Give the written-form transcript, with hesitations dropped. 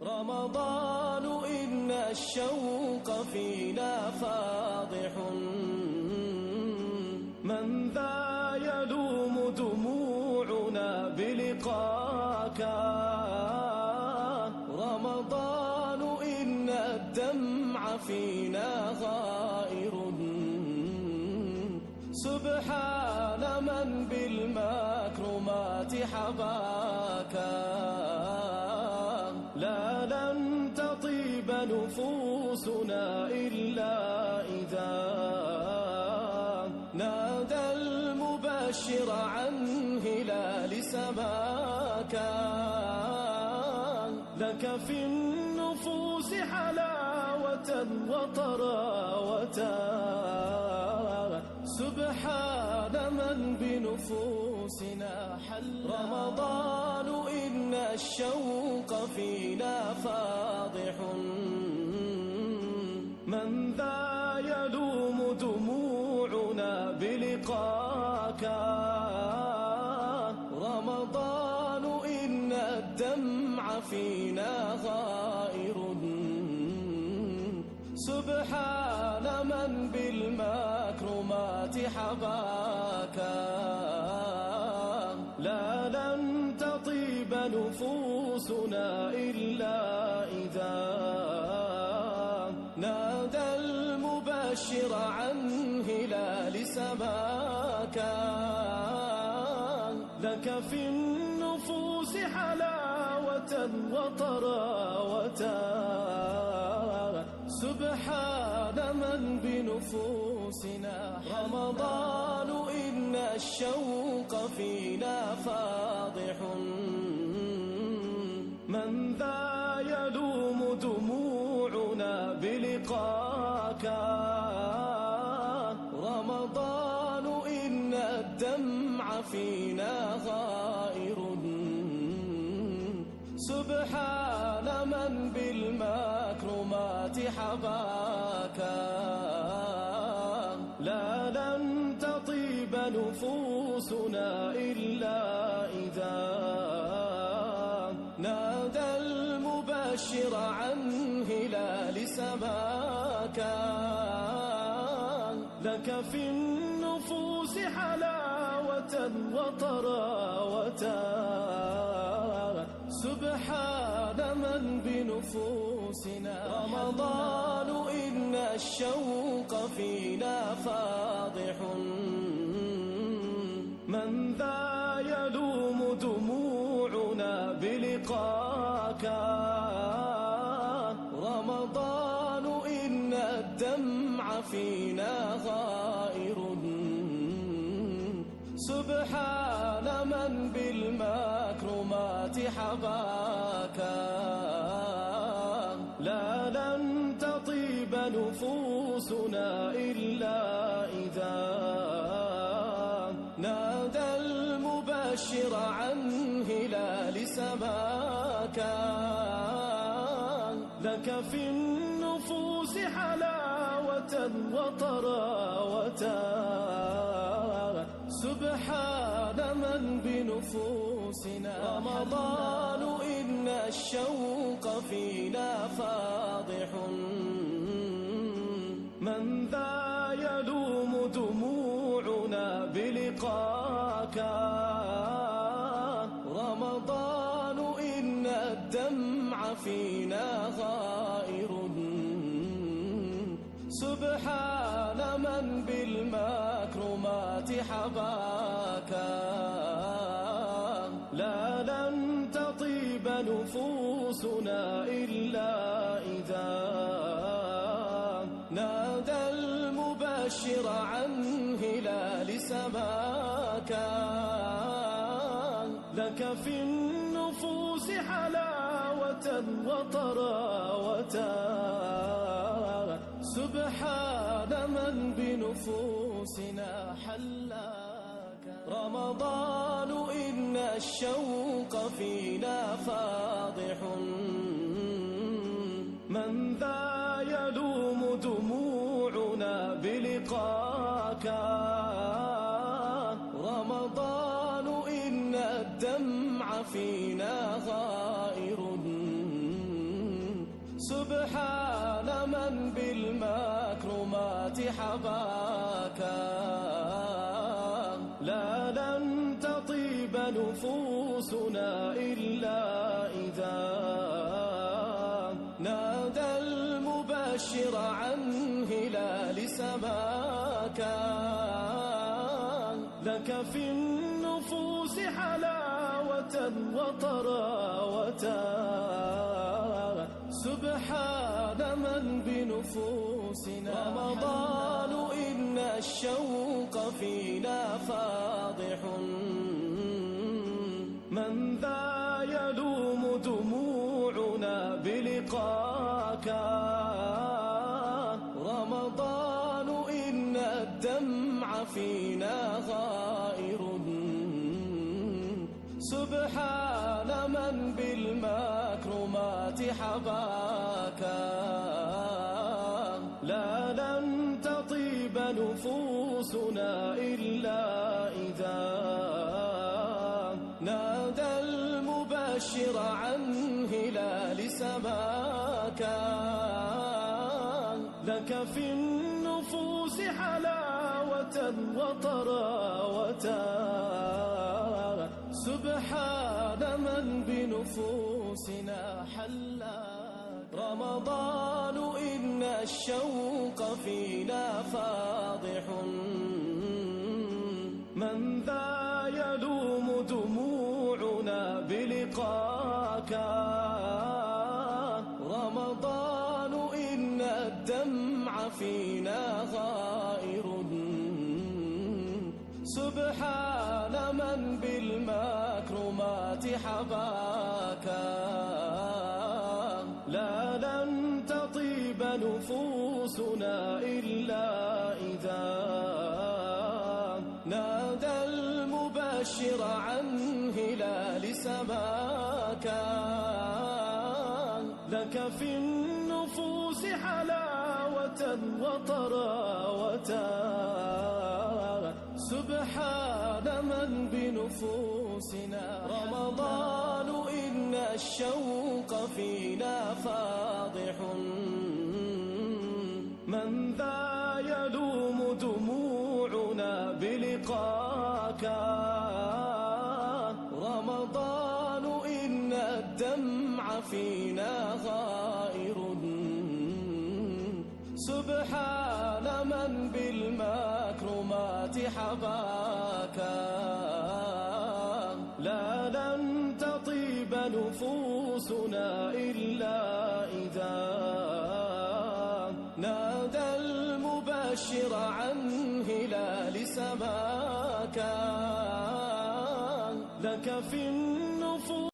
رمضان إن الشوق فينا فاضح، من ذا يلوم دموعنا بلقاك. رمضان إن الدمع فينا غائر، سبحان من بالمكرمات حباك. لا لن تطيب نفوسنا إلا إذا نادى المبشر عن هلال سماك. لك في النفوس حلاوة وطراوة، سبحان من بنفوسنا حل. رمضان إن الشوق فينا فاضح، من ذا يلوم دموعنا بلقاك. رمضان إن الدمع فينا غائر، سبحان من بالمكرمات حباك. لا لن تطيب نفوسنا إلا إذا نادى المبشر عن هلال سماك. لك في النفوس حلاوة وطراوة، سبحان من بنفوسنا. رمضان إن الشوق فينا فاضح، من ذا يلوم دموعنا بلقاك. رمضان إن الدمع فينا غائر، سبحان من بالمكرمات حباك. لا لن تطيب نفوسنا إلا إذا نادى المبشر عن هلال سماك. لك في النفوس حلاوة وطراوة، سبحان من بنفوسنا. رمضان إن الشوق فينا فاضح، من ذا يلوم دموعنا بلقاك. رمضان إن الدمع فينا غائر، سبحان من بالمكرمات حباك. لا لن تطيب نفوسنا إلا إذا نادى المبشر عن هلال سماك. لك في النفوس حلاوة وطراوة، سبحان من بنفوسنا. رمضان إن الشوق فينا فاضح، من ذا يلوم دموعنا بلقاك. رمضان إن الدمع فينا غائر، سبحان من بالمكرمات حباك. لا لن تطيب نفوسنا إلا إذا نادى المبشر عن هلال سماك. لك في النفوس حلاوة وطراوة، سبحان من بنفوسنا حلاك. رمضان إن الشوق فينا فاضح، من ذا يلوم دموعنا بلقاك. رمضان إن الدمع فينا غائر، من بالمكرمات حباك لا لن تطيب نفوسنا إلا إذا نادى المبشر عن هلال سماك لك في النفوس حلاوة وطراوة سبحان من بنفوسنا رمضان إن الشوق فينا فاضح من ذا يلوم دموعنا بلقاك رمضان إن الدمع فينا غائر سبحان من بالمكرمات حباك لا لن تطيب نفوسنا إلا إذا نادى المبشر عن هلال سماك لك في النفوس حلاوة وطراوة سبحان من بنفوسنا حلاك رمضان إن الشوق فينا فاضح من ذا يلوم دموعنا بلقاك رمضان إن الدمع فينا غائر سبحان من بالمكرمات حباك لا لن تطيب نفوسنا إلا إذا نادى المبشر عن هلال سماك لك في النفوس حلاوة وطراوة سبحان من بالمكرمات حباك لا لن تطيب نفوسنا إلا إذا نادى المبشر عن هلال سماك لك في النفوس حلاوة وطراوة سبحان من بالمكرمات حباك لا لن تطيب نفوسنا إلا إذا نادى المبشر عن لك في النفوس حلاوة وطراوة سبحان من بنفوسنا رمضان إن الشوق فينا فاضح من ذا يلوم دموعنا بلقاك رمضان إن الدمع فينا غائر سبحان من بالمكرمات حباك لا لن تطيب نفوسنا إلا إذا نادى المبشر عن هلال سماك لك في